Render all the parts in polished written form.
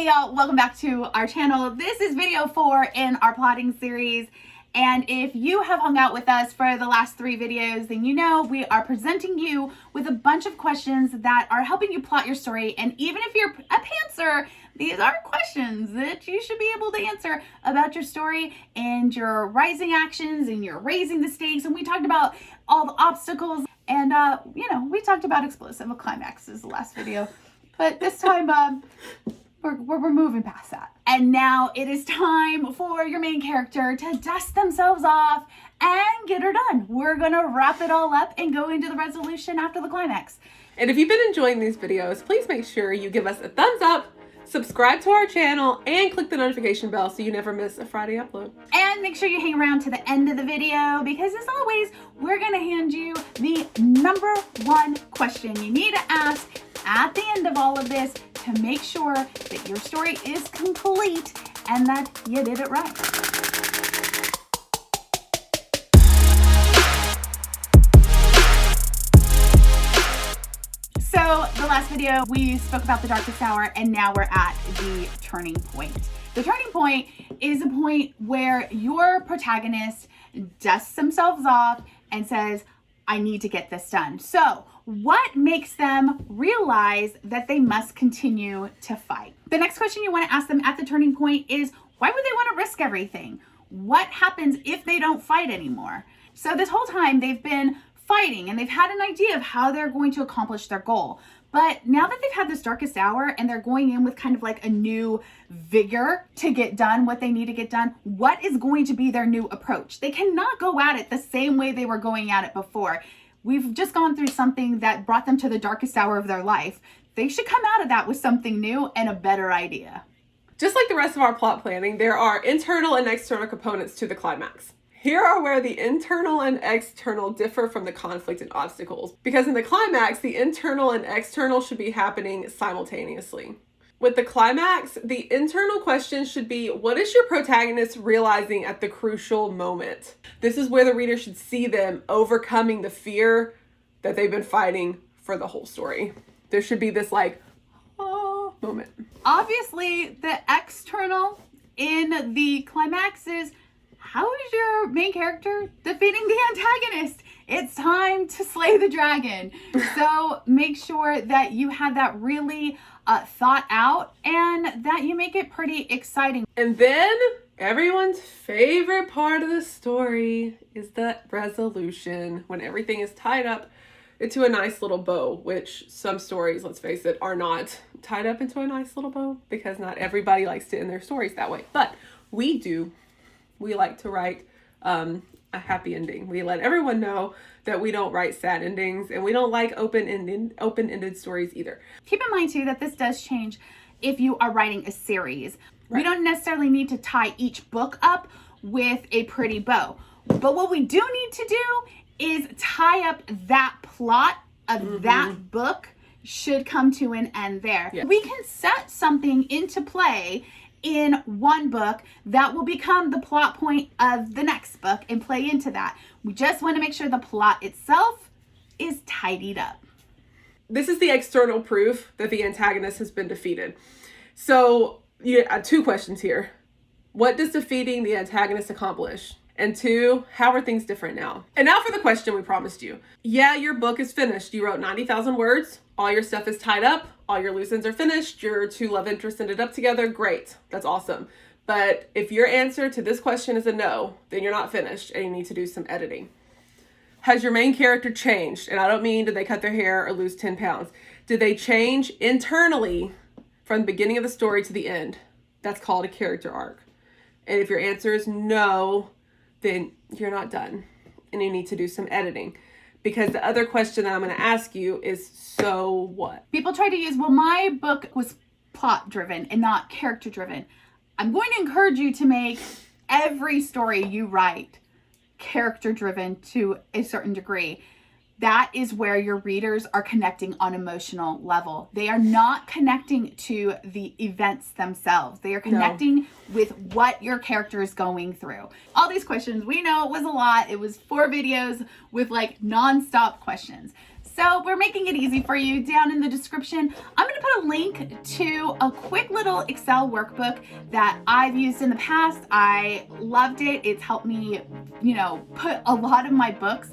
Hey y'all, welcome back to our channel. This is video 4 in our plotting series. And if you have hung out with us for the last 3 videos, then you know we are presenting you with a bunch of questions that are helping you plot your story. And even if you're a pantser, these are questions that you should be able to answer about your story and your rising actions and your raising the stakes. And we talked about all the obstacles and, we talked about explosive climaxes the last video. But this time, we're moving past that. And now it is time for your main character to dust themselves off and get her done. We're gonna wrap it all up and go into the resolution after the climax. And if you've been enjoying these videos, please make sure you give us a thumbs up, subscribe to our channel, and click the notification bell so you never miss a Friday upload. And make sure you hang around to the end of the video because as always, we're gonna hand you the number 1 question you need to ask at the end of all of this to make sure that your story is complete and that you did it right. So the last video we spoke about the darkest hour and now we're at the turning point. The turning point is a point where your protagonist dusts themselves off and says, I need to get this done. So what makes them realize that they must continue to fight? The next question you want to ask them at the turning point is, why would they want to risk everything? What happens if they don't fight anymore? So this whole time they've been fighting and they've had an idea of how they're going to accomplish their goal. But now that they've had this darkest hour and they're going in with kind of like a new vigor to get done what they need to get done, what is going to be their new approach? They cannot go at it the same way they were going at it before. We've just gone through something that brought them to the darkest hour of their life. They should come out of that with something new and a better idea. Just like the rest of our plot planning, there are internal and external components to the climax. Here are where the internal and external differ from the conflict and obstacles. Because in the climax, the internal and external should be happening simultaneously. With the climax, the internal question should be, what is your protagonist realizing at the crucial moment? This is where the reader should see them overcoming the fear that they've been fighting for the whole story. There should be this moment. Obviously, the external in the climax is, how is your main character defeating the antagonist? It's time to slay the dragon. So make sure that you have that really thought out and that you make it pretty exciting. And then everyone's favorite part of the story is the resolution, when everything is tied up into a nice little bow, which some stories, let's face it, are not tied up into a nice little bow because not everybody likes to end their stories that way. But we do. We like to write a happy ending. We let everyone know that we don't write sad endings and we don't like open-ended stories either. Keep in mind too that this does change if you are writing a series. Right. We don't necessarily need to tie each book up with a pretty bow. But what we do need to do is tie up that plot of that book should come to an end there. Yeah. We can set something into play in one book that will become the plot point of the next book and play into that. We just want to make sure the plot itself is tidied up. This is the external proof that the antagonist has been defeated. So you have 2 questions here. What does defeating the antagonist accomplish? And 2, how are things different now? And now for the question we promised you. Yeah, your book is finished. You wrote 90,000 words. All your stuff is tied up. All your loose ends are finished. Your 2 love interests ended up together. Great. That's awesome. But if your answer to this question is a no, then you're not finished and you need to do some editing. Has your main character changed? And I don't mean did they cut their hair or lose 10 pounds. Did they change internally from the beginning of the story to the end? That's called a character arc. And if your answer is no, then you're not done and you need to do some editing. Because the other question that I'm going to ask you is, so what? People try to use, well, my book was plot driven and not character driven. I'm going to encourage you to make every story you write character driven to a certain degree. That is where your readers are connecting on emotional level. They are not connecting to the events themselves. They are connecting with what your character is going through. All these questions, we know it was a lot. It was 4 videos with like nonstop questions. So we're making it easy for you. Down in the description, I'm going to put a link to a quick little Excel workbook that I've used in the past. I loved it. It's helped me, put a lot of my books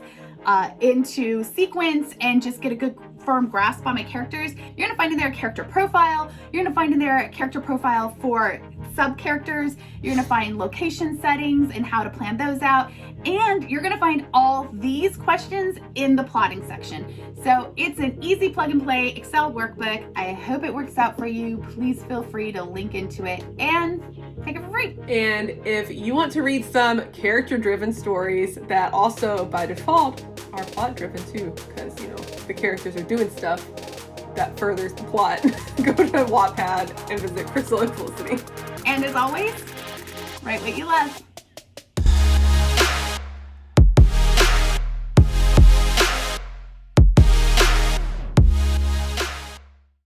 into sequence and just get a good firm grasp on my characters. You're gonna find in there a character profile. You're gonna find in there a character profile for sub characters. You're gonna find location settings and how to plan those out. And you're gonna find all these questions in the plotting section. So it's an easy plug and play Excel workbook. I hope it works out for you. Please feel free to link into it and take it for free. And if you want to read some character-driven stories that also by default are plot-driven too, because the characters are doing stuff that furthers the plot, go to Wattpad and visit Crystal and Felicity. And as always, write what you love.